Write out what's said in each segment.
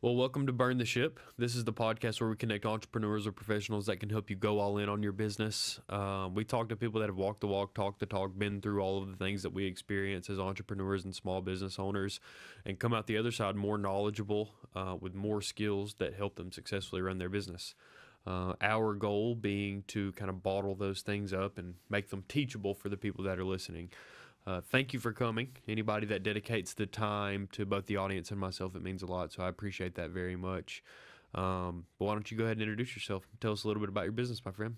Well, welcome to Burn the Ship. This is the podcast where we connect entrepreneurs or professionals that can help you go all in on your business. We talk to people that have walked the walk, talked the talk, been through all of the things that we experience as entrepreneurs and small business owners, and come out the other side more knowledgeable with more skills that help them successfully run their business. Our goal being to kind of bottle those things up and make them teachable for the people that are listening. Thank you for coming. Anybody that dedicates the time to both the audience and myself, it means a lot. So I appreciate that very much. But why don't you go ahead and introduce yourself? Tell us a little bit about your business, my friend.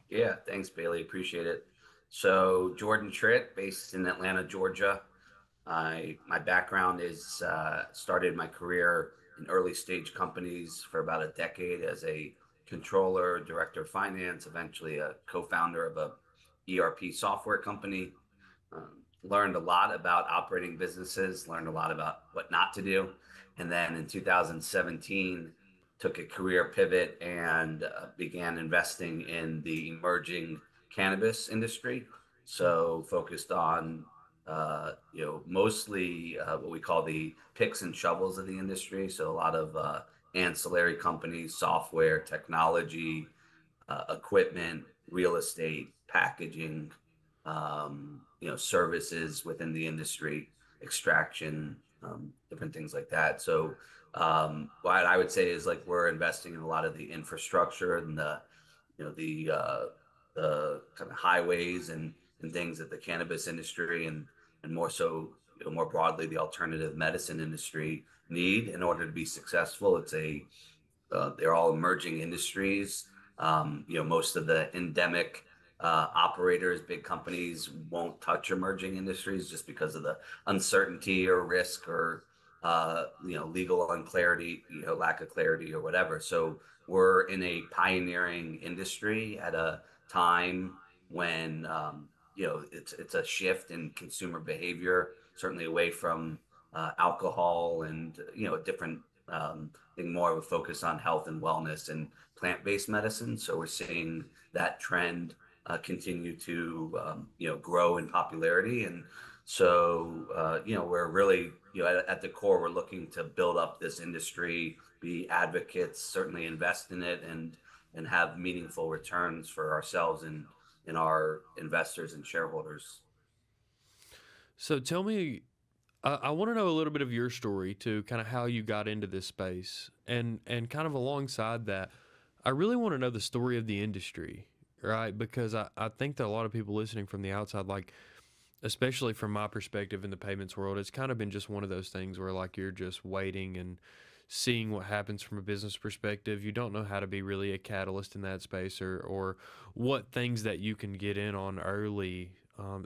Yeah, thanks, Bailey. Appreciate it. So, Jordan Tritt, based in Atlanta, Georgia. My background is started my career in early stage companies for about a decade as a controller, director of finance, eventually a co-founder of a ERP software company. Learned a lot about operating businesses, learned a lot about what not to do. And then in 2017, took a career pivot and began investing in the emerging cannabis industry. So focused on mostly what we call the picks and shovels of the industry. So a lot of ancillary companies, software, technology, equipment, real estate, packaging, services within the industry, extraction, different things like that. So what I would say is like we're investing in a lot of the infrastructure and the kind of highways and things that the cannabis industry and more so more broadly the alternative medicine industry need in order to be successful. They're all emerging industries. Most of the endemic operators, big companies won't touch emerging industries just because of the uncertainty or risk or legal unclarity, lack of clarity or whatever. So we're in a pioneering industry at a time when it's a shift in consumer behavior, certainly away from alcohol and a different thing, more of a focus on health and wellness and plant-based medicine. So we're seeing that trend continue to grow in popularity. And so we're really at the core, we're looking to build up this industry, be advocates, certainly invest in it, and have meaningful returns for ourselves and our investors and shareholders. So tell me, I want to know a little bit of your story to kind of how you got into this space, and kind of alongside that, I really want to know the story of the industry, right? Because I think that a lot of people listening from the outside, like especially from my perspective in the payments world, it's kind of been just one of those things where like you're just waiting and seeing what happens from a business perspective. You don't know how to be really a catalyst in that space, or what things that you can get in on early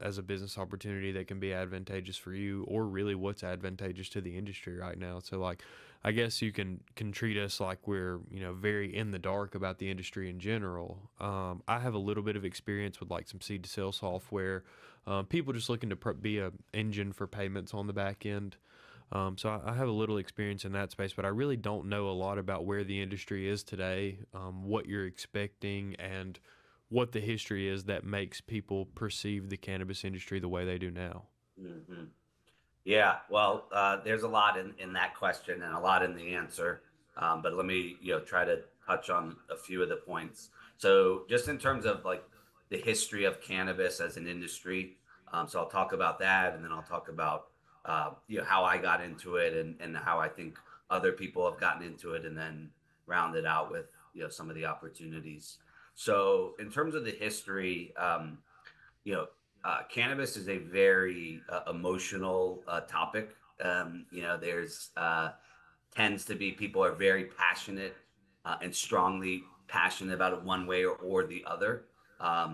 as a business opportunity that can be advantageous for you, or really what's advantageous to the industry right now. So like, I guess you can treat us like we're very in the dark about the industry in general. I have a little bit of experience with like some seed to sale software, people just looking to be a engine for payments on the back end. So I have a little experience in that space, but I really don't know a lot about where the industry is today, what you're expecting, and what the history is that makes people perceive the cannabis industry the way they do now. Hmm. Yeah, well, there's a lot in that question and a lot in the answer. But let me, try to touch on a few of the points. So just in terms of like the history of cannabis as an industry, so I'll talk about that, and then I'll talk about, how I got into it and how I think other people have gotten into it, and then round it out with, some of the opportunities. So in terms of the history, you know, cannabis is a very emotional topic. There's tends to be people are very passionate and strongly passionate about it one way or the other.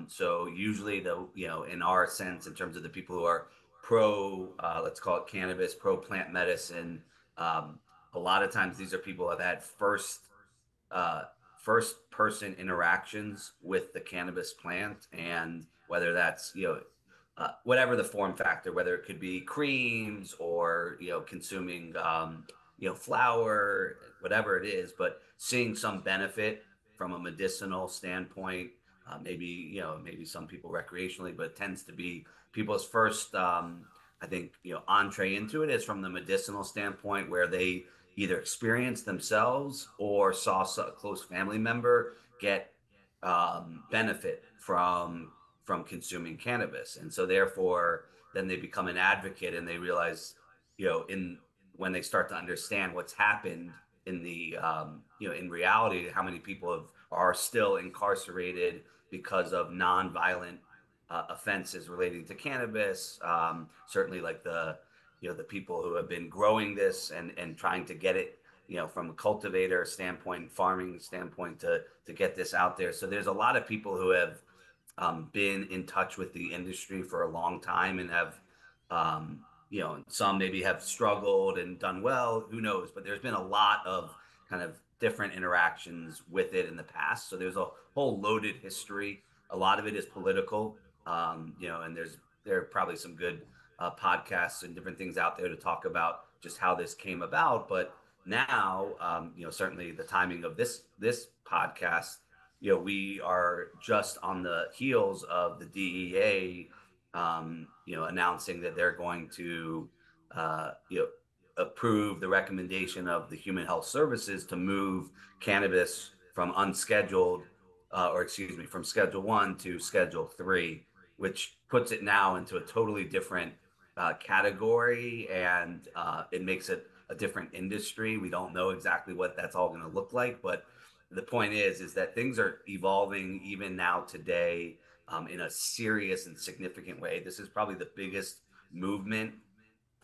So usually, in our sense, in terms of the people who are pro, let's call it cannabis, pro plant medicine, a lot of times these are people who have had uh, first person interactions with the cannabis plant, and whether that's whatever the form factor, whether it could be creams or consuming flour, whatever it is, but seeing some benefit from a medicinal standpoint. Maybe some people recreationally, but it tends to be people's first, I think, entree into it is from the medicinal standpoint, where they either experienced themselves or saw a close family member get benefit from consuming cannabis, and so therefore then they become an advocate, and they realize, in when they start to understand what's happened in the in reality, how many people are still incarcerated because of nonviolent offenses relating to cannabis. Certainly, like the people who have been growing this and trying to get it, from a cultivator standpoint, farming standpoint, to get this out there. So there's a lot of people who have been in touch with the industry for a long time and have, some maybe have struggled and done well, who knows? But there's been a lot of kind of different interactions with it in the past. So there's a whole loaded history. A lot of it is political, and there are probably some good podcasts and different things out there to talk about just how this came about. But now, certainly the timing of this podcast, we are just on the heels of the DEA, announcing that they're going to, approve the recommendation of the Human Health Services to move cannabis from unscheduled, or excuse me, from Schedule 1 to Schedule 3, which puts it now into a totally different category, and it makes it a different industry. We don't know exactly what that's all going to look like, but the point is that things are evolving even now today, in a serious and significant way. This is probably the biggest movement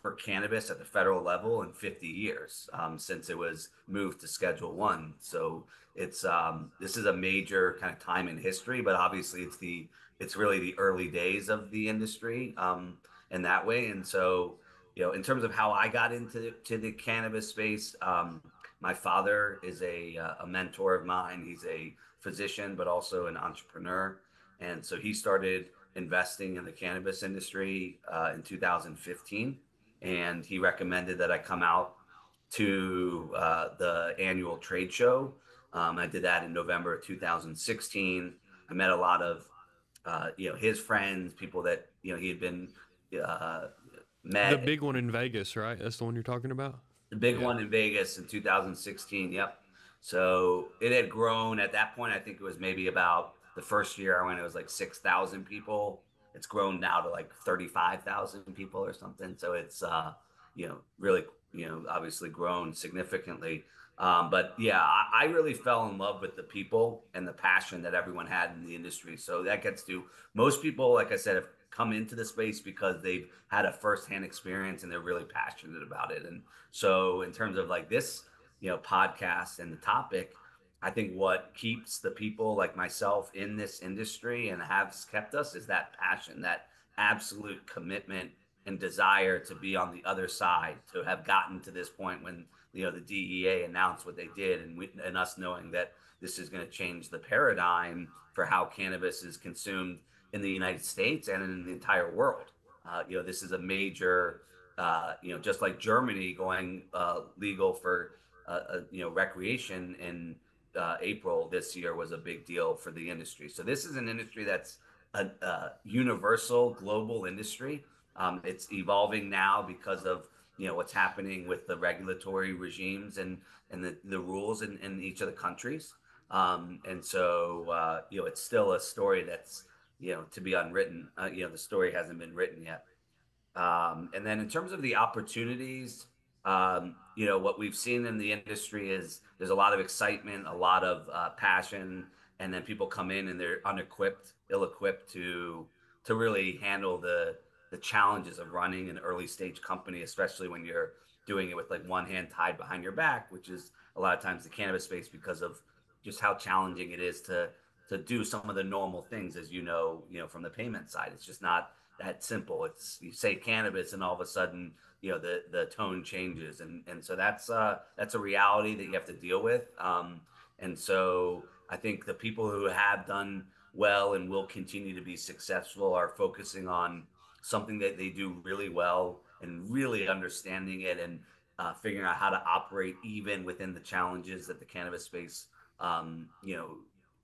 for cannabis at the federal level in 50 years, since it was moved to Schedule 1. So this is a major kind of time in history, but obviously it's really the early days of the industry, in that way. And so, in terms of how I got into the cannabis space, my father is a mentor of mine. He's a physician, but also an entrepreneur. And so he started investing in the cannabis industry in 2015. And he recommended that I come out to the annual trade show. I did that in November of 2016. I met a lot of, his friends, people that, he had been uh, The met. big one in Vegas, right? That's the one you're talking about? The big Yeah. one in Vegas in 2016. Yep. So it had grown at that point. I think it was maybe about the first year I went, it was like 6,000 people. It's grown now to like 35,000 people or something. So it's, really, obviously grown significantly. But yeah, I really fell in love with the people and the passion that everyone had in the industry. So that gets to most people, like I said, have come into the space because they've had a firsthand experience and they're really passionate about it. And so, in terms of like this, podcast and the topic, I think what keeps the people like myself in this industry and has kept us is that passion, that absolute commitment and desire to be on the other side, to have gotten to this point when, the DEA announced what they did, and us knowing that this is going to change the paradigm for how cannabis is consumed in the United States and in the entire world. This is a major, just like Germany going legal for, recreation in April this year was a big deal for the industry. So this is an industry that's a universal global industry. It's evolving now because of, what's happening with the regulatory regimes and the rules in each of the countries. And so, it's still a story that's, to be unwritten. The story hasn't been written yet. And then in terms of the opportunities, what we've seen in the industry is there's a lot of excitement, a lot of passion, and then people come in and they're unequipped, ill-equipped to really handle the challenges of running an early stage company, especially when you're doing it with like one hand tied behind your back, which is a lot of times the cannabis space because of just how challenging it is to do some of the normal things, as from the payment side. It's just not that simple. It's you say cannabis and all of a sudden, the tone changes, and so that's a reality that you have to deal with. And so I think the people who have done well and will continue to be successful are focusing on something that they do really well and really understanding it, and figuring out how to operate even within the challenges that the cannabis space, um, you know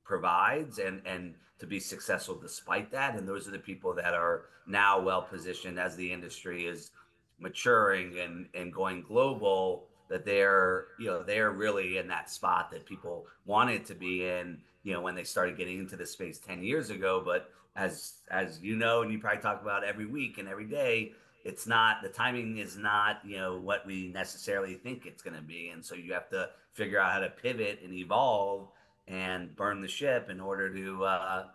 provides, and to be successful despite that. And those are the people that are now well positioned as the industry is maturing and going global. that they're really in that spot that people wanted to be in, when they started getting into this space 10 years ago. But as you know, and you probably talk about every week and every day, it's not, the timing is not, what we necessarily think it's going to be. And so you have to figure out how to pivot and evolve and burn the ship in order to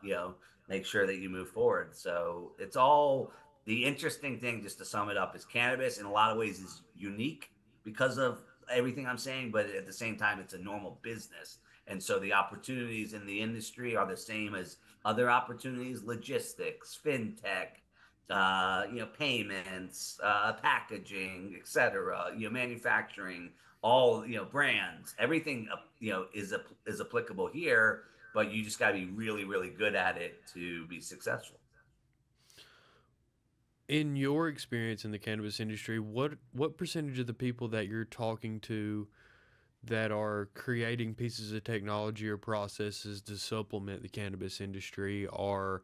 make sure that you move forward. So it's all, the interesting thing, just to sum it up, is cannabis in a lot of ways is unique because of everything I'm saying, but at the same time, it's a normal business. And so the opportunities in the industry are the same as other opportunities: logistics, fintech, payments, packaging, etc. Manufacturing, all, brands, everything, is applicable here. But you just got to be really, really good at it to be successful. In your experience in the cannabis industry, what percentage of the people that you're talking to that are creating pieces of technology or processes to supplement the cannabis industry are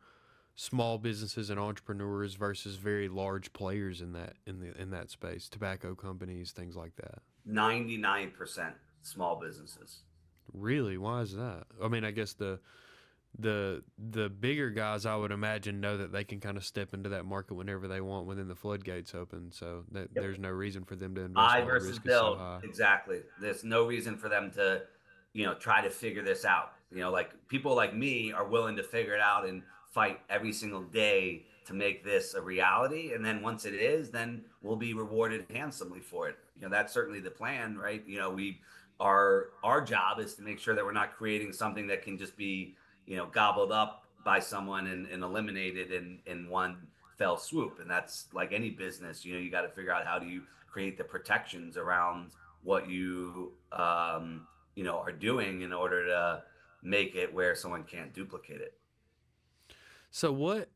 small businesses and entrepreneurs versus very large players in that space, tobacco companies, things like that? 99% small businesses. Really, why is that? I mean, I guess the bigger guys, I would imagine, know that they can kind of step into that market whenever they want within the floodgates open, so that Yep. there's no reason for them to invest Buy while the versus risk is so build. high. Exactly. There's no reason for them to, try to figure this out. Like people like me are willing to figure it out and fight every single day to make this a reality. And then once it is, then we'll be rewarded handsomely for it. That's certainly the plan, right? Our job is to make sure that we're not creating something that can just be, gobbled up by someone and eliminated in one fell swoop. And that's like any business. You got to figure out how do you create the protections around what are doing in order to make it where someone can't duplicate it. So what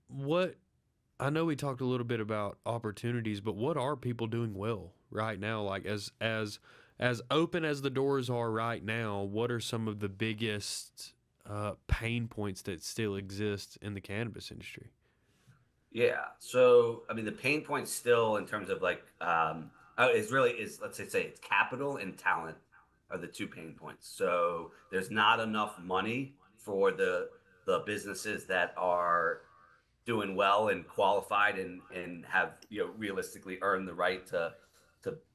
I know we talked a little bit about opportunities, but what are people doing well right now? Like as open as the doors are right now, what are some of the biggest pain points that still exist in the cannabis industry? Yeah. So, I mean, the pain point still in terms of like, is really is, let's say it's capital and talent are the two pain points. So there's not enough money for the businesses that are doing well and qualified and have, realistically earned the right to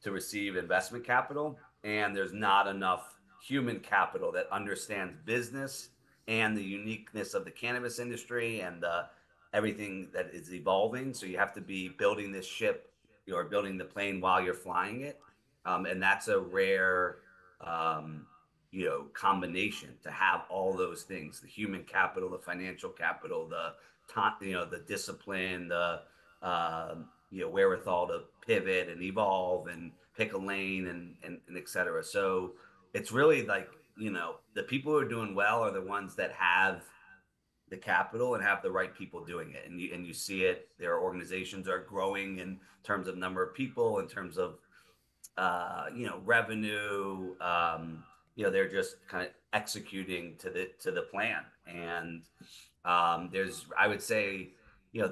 receive investment capital. And there's not enough human capital that understands business and the uniqueness of the cannabis industry and everything that is evolving. So you have to be building this ship, or building the plane while you're flying it. And that's a rare combination, to have all those things: the human capital, the financial capital, the time, the discipline, the wherewithal to pivot and evolve and pick a lane and etc. So it's really like, the people who are doing well are the ones that have the capital and have the right people doing it. And you see it, their organizations are growing in terms of number of people, in terms of revenue. They're just kind of executing to the plan. And there's, I would say, you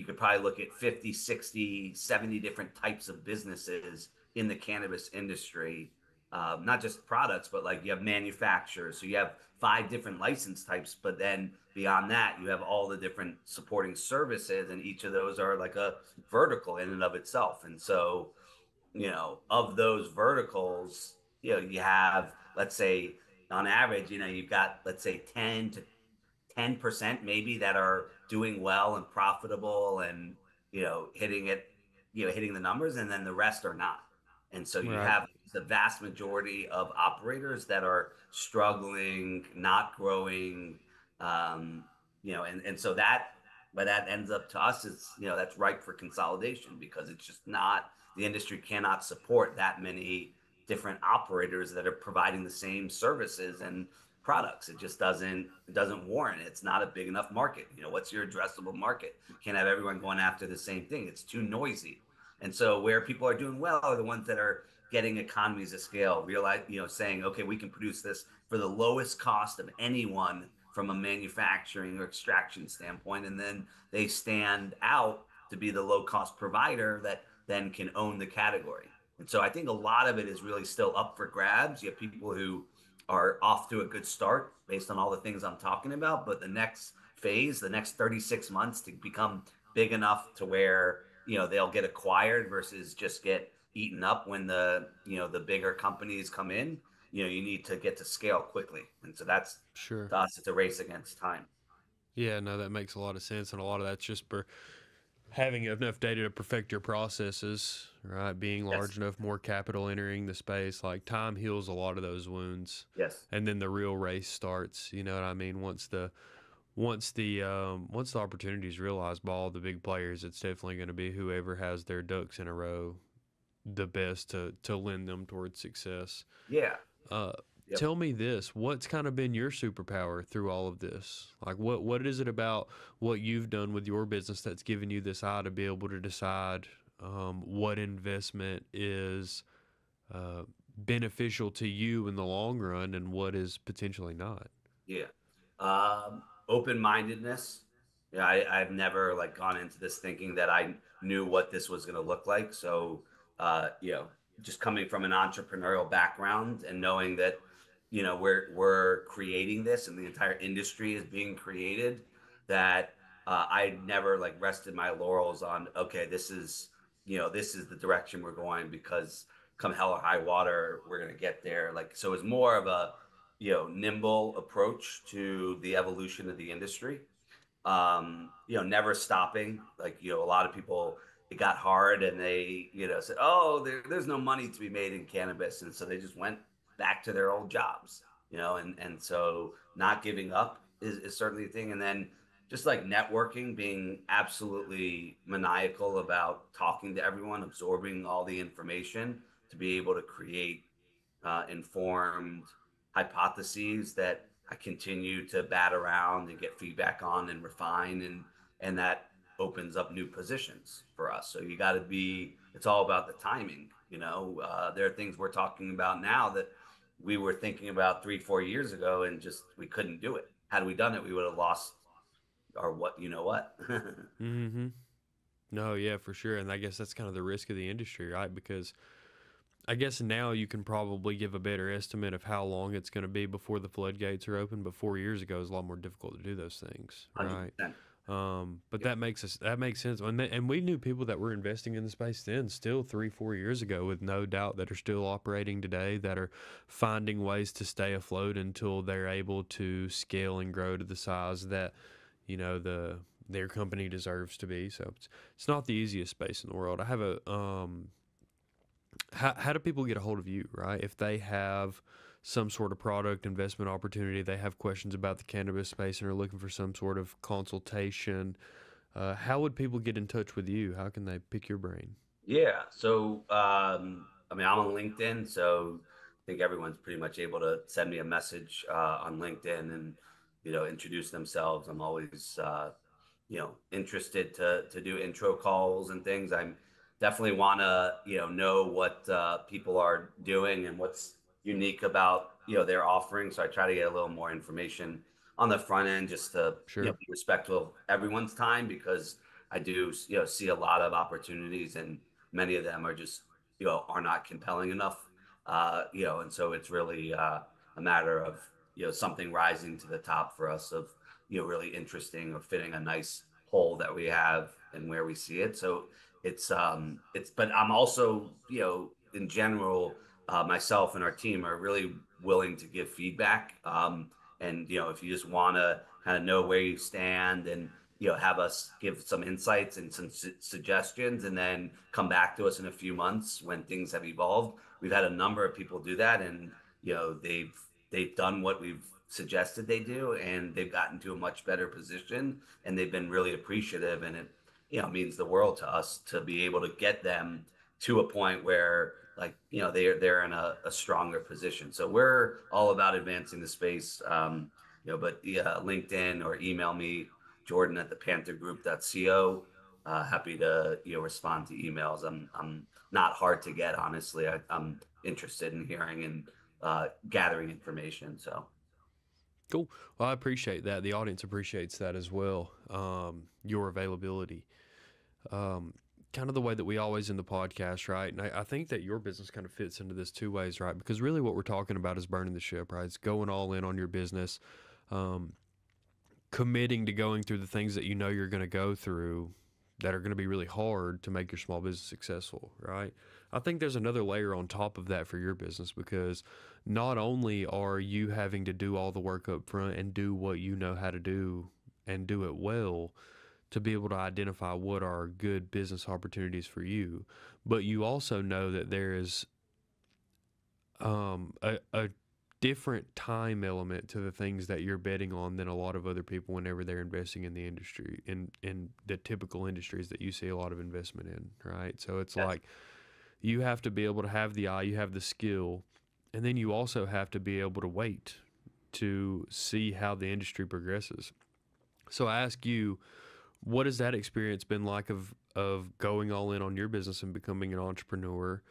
could probably look at 50, 60, 70 different types of businesses in the cannabis industry. Not just products, but like you have manufacturers. So you have 5 different license types, but then beyond that, you have all the different supporting services, and each of those are like a vertical in and of itself. And so, of those verticals, you have, let's say, on average, you've got, let's say, 10 to 10% maybe that are doing well and profitable and, hitting it, hitting the numbers, and then the rest are not. And so you Right. have the vast majority of operators that are struggling, not growing. And so that, but that ends up to us is, that's ripe for consolidation, because it's just not, the industry cannot support that many different operators that are providing the same services and products. It doesn't warrant it. It's not a big enough market. What's your addressable market? You can't have everyone going after the same thing. It's too noisy. And so where people are doing well are the ones that are getting economies of scale, realize, saying, okay, we can produce this for the lowest cost of anyone from a manufacturing or extraction standpoint. And then they stand out to be the low cost provider that then can own the category. And so I think a lot of it is really still up for grabs. You have people who are off to a good start based on all the things I'm talking about, but the next phase, the next 36 months to become big enough to where, they'll get acquired versus just get eaten up when the bigger companies come in, you need to get to scale quickly. And so that's, Sure. to us, it's a race against time. Yeah, no, that makes a lot of sense, and a lot of that's just having enough data to perfect your processes, right? Being Yes. large enough, more capital entering the space. Like time heals a lot of those wounds, Yes. and then the real race starts. You know what I mean? Once the opportunity is realized by all the big players, it's definitely going to be whoever has their ducks in a row the best to lend them towards success. Yeah. Uh, Yep. Tell me this: what's kind of been your superpower through all of this? Like, what is it about what you've done with your business that's given you this eye to be able to decide what investment is uh, beneficial to you in the long run and what is potentially not? Yeah. Open-mindedness. Yeah, I've never like gone into this thinking that I knew what this was going to look like. So, uh, you know, just coming from an entrepreneurial background and knowing that, we're creating this and the entire industry is being created, that I never like rested my laurels on, okay, this is the direction we're going because come hell or high water, we're going to get there. Like, so it's more of a, nimble approach to the evolution of the industry. Never stopping. Like, a lot of people, it got hard and they, said, oh, there's no money to be made in cannabis. And so they just went back to their old jobs, and so not giving up is certainly a thing. And then just like networking, being absolutely maniacal about talking to everyone, absorbing all the information to be able to create informed hypotheses that I continue to bat around and get feedback on and refine, and that opens up new positions for us. So you got to be. It's all about the timing. There are things we're talking about now that we were thinking about 3, 4 years ago, and just we couldn't do it. Had we done it, we would have lost our what you know what. Mm-hmm. No, yeah, for sure. And I guess that's kind of the risk of the industry, right? Because I guess now you can probably give a better estimate of how long it's going to be before the floodgates are open. But 4 years ago, it was a lot more difficult to do those things, Hundred right? percent. But Yep. that makes sense. And we knew people that were investing in the space then, still 3 4 years ago, with no doubt that are still operating today, that are finding ways to stay afloat until they're able to scale and grow to the size that their company deserves to be. So it's not the easiest space in the world. I have a how do people get a hold of you, right? If they have some sort of product investment opportunity, they have questions about the cannabis space and are looking for some sort of consultation. How would people get in touch with you? How can they pick your brain? Yeah. So, I mean, I'm on LinkedIn, so I think everyone's pretty much able to send me a message on LinkedIn and introduce themselves. I'm always interested to do intro calls and things. I'm definitely want to know what people are doing and what's unique about their offering. So I try to get a little more information on the front end just to Sure. be respectful of everyone's time, because I do see a lot of opportunities, and many of them are just are not compelling enough. And so it's really a matter of something rising to the top for us of really interesting or fitting a nice hole that we have and where we see it. So but I'm also in general, myself and our team are really willing to give feedback. And if you just want to kind of know where you stand and have us give some insights and some suggestions, and then come back to us in a few months when things have evolved. We've had a number of people do that, and they've done what we've suggested they do, and they've gotten to a much better position, and they've been really appreciative, and it means the world to us to be able to get them to a point where, like, they're in a stronger position. So we're all about advancing the space. But yeah, LinkedIn or email me, Jordan at the panthergroup.co. Happy to respond to emails. I'm not hard to get, honestly. I'm interested in hearing and gathering information. So Cool. Well, I appreciate that. The audience appreciates that as well. Your availability. Um, kind of the way that we always end the podcast, right? And I think that your business kind of fits into this two ways, right? Because really what we're talking about is burning the ship, right? It's going all in on your business, um, committing to going through the things that you know you're going to go through that are going to be really hard to make your small business successful, right? I think there's another layer on top of that for your business because not only are you having to do all the work up front and do what you know how to do and do it well to be able to identify what are good business opportunities for you, but you also know that there is a different time element to the things that you're betting on than a lot of other people whenever they're investing in the industry in the typical industries that you see a lot of investment in, right? So it's Yes. like you have to be able to have the eye, you have the skill, and then you also have to be able to wait to see how the industry progresses. So I ask you, what has that experience been like of going all in on your business and becoming an entrepreneur?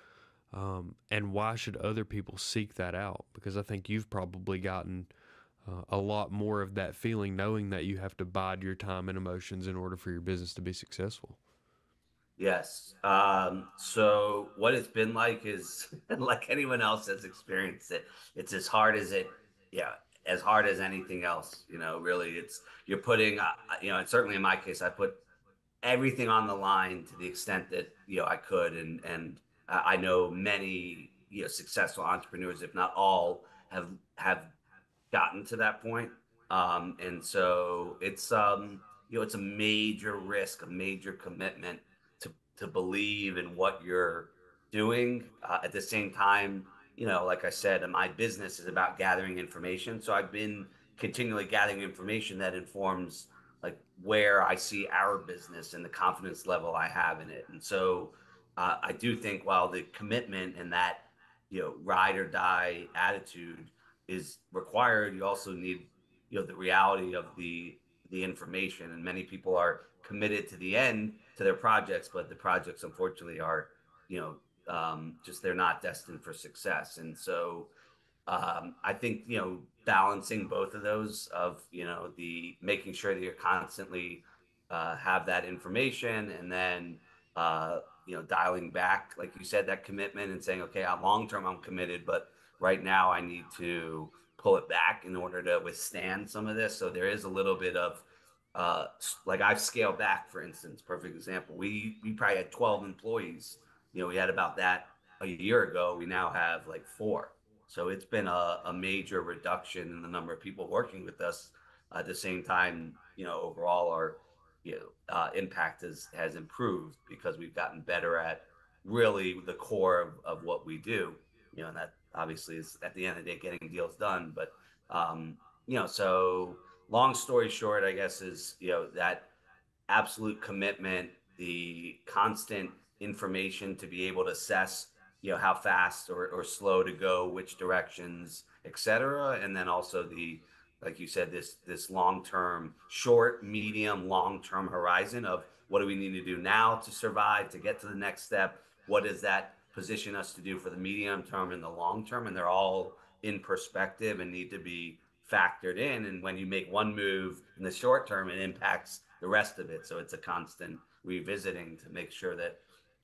And why should other people seek that out? Because I think you've probably gotten a lot more of that feeling knowing that you have to bide your time and emotions in order for your business to be successful. Yes. So what it's been like is like anyone else has experienced it. It's as hard as yeah, as hard as anything else. Really, you're putting, and certainly in my case, I put everything on the line to the extent that I could, and I know many successful entrepreneurs, if not all, have gotten to that point. And so it's a major risk, a major commitment to believe in what you're doing. At the same time, like I said, my business is about gathering information. So I've been continually gathering information that informs like where I see our business and the confidence level I have in it. And so I do think while the commitment and that ride or die attitude is required, you also need the reality of the information. And many people are committed to the end to their projects, but the projects unfortunately are you just they're not destined for success. And so I think balancing both of those of the making sure that you're constantly have that information, and then dialing back, like you said, that commitment and saying, okay, long term I'm committed, but right now I need to pull it back in order to withstand some of this. So there is a little bit of uh, like I've scaled back, for instance. Perfect example. We probably had 12 employees. We had about that a year ago. We now have like four. So it's been a major reduction in the number of people working with us. At the same time, overall our impact has improved because we've gotten better at really the core of what we do. And that obviously is at the end of the day getting deals done. But so long story short, I guess is that absolute commitment, the constant information to be able to assess, how fast or slow to go, which directions, etc. And then also like you said, this long term, short, medium, long term horizon of what do we need to do now to survive, to get to the next step? What does that position us to do for the medium term and the long term? And they're all in perspective and need to be factored in. And when you make one move in the short term, it impacts the rest of it. So it's a constant revisiting to make sure that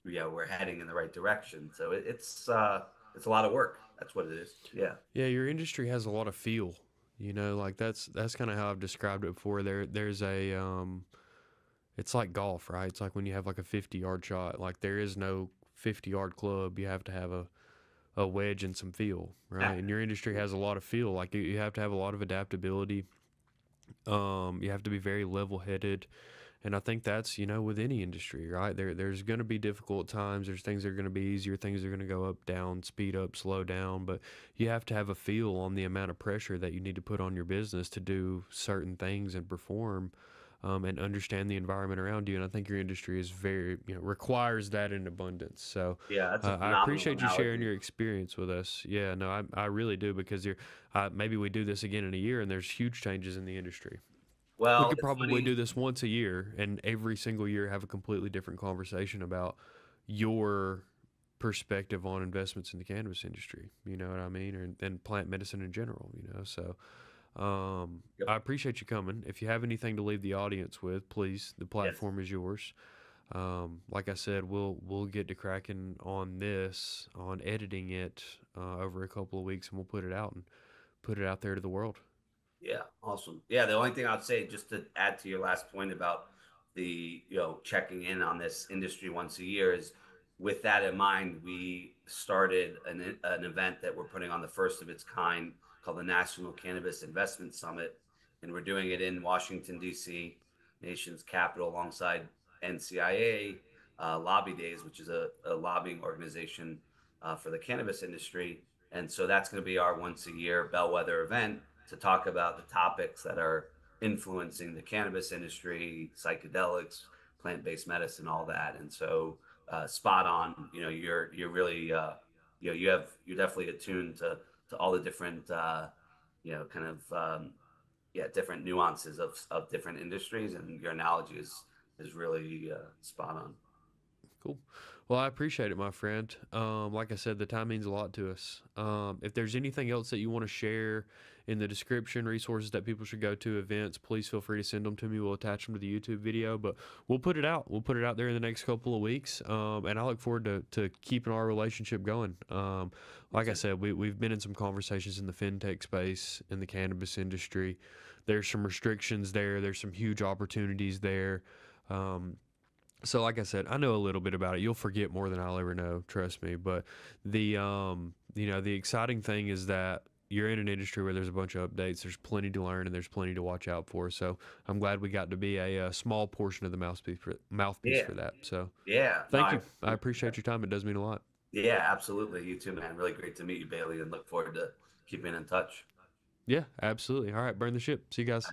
we're heading in the right direction. So it's a lot of work. That's what it is. Yeah. Yeah, your industry has a lot of feel. Like that's kind of how I've described it before. There's a it's like golf, right? It's like when you have like a 50-yard shot. Like there is no 50-yard club. You have to have a wedge and some feel, right? And your industry has a lot of feel. Like you have to have a lot of adaptability. You have to be very level-headed, and I think that's with any industry, right? There's going to be difficult times. There's things that are going to be easier. Things are going to go up, down, speed up, slow down. But you have to have a feel on the amount of pressure that you need to put on your business to do certain things and perform. And understand the environment around you, and I think your industry is very, requires that in abundance. So, Yeah. That's a I phenomenal appreciate you sharing analogy. your experience with us. Yeah, no, I really do because maybe we do this again in a year, and there's huge changes in the industry. We Well, could it's probably funny. do this once a year and every single year have a completely different conversation about your perspective on investments in the cannabis industry. You know what I mean? And plant medicine in general. So Yep. I appreciate you coming. If you have anything to leave the audience with, please, the Yes. platform is yours. Like I said, we'll get to cracking on this, on editing it over a couple of weeks, and we'll put it out and put it out there to the world. Yeah, awesome. Yeah, the only thing I'd say, just to add to your last point about the, checking in on this industry once a year, is with that in mind, we started an event that we're putting on, the first of its kind, called the National Cannabis Investment Summit, and we're doing it in Washington D.C., nation's capital, alongside NCIA Lobby Days, which is a lobbying organization for the cannabis industry. And so that's going to be our once a year bellwether event to talk about the topics that are influencing the cannabis industry, psychedelics, plant-based medicine, all that. And so, spot on. You're really, you're definitely attuned to all the different, kind of, yeah, different nuances of different industries, and your analogy is really spot on. Cool. Well, I appreciate it, my friend. Like I said, the time means a lot to us. If there's anything else that you want to share in the description, resources that people should go to, events, please feel free to send them to me. We'll attach them to the YouTube video, but we'll put it out. We'll put it out there in the next couple of weeks. And I look forward to keeping our relationship going. Me Like I too. said, we've been in some conversations in the fintech space, in the cannabis industry. There's some restrictions there. There's some huge opportunities there. Um, so like I said, I know a little bit about it. You'll forget more than I'll ever know, trust me. But the exciting thing is that you're in an industry where there's a bunch of updates. There's plenty to learn and there's plenty to watch out for. So I'm glad we got to be a small portion of the mouthpiece Yeah, for that. So yeah. No, thank you. I appreciate your time. It does mean a lot. yeah, absolutely. You too, man. Really great to meet you, Bailey, and look forward to keeping in touch. Yeah, absolutely. All right, burn the ship. See you guys.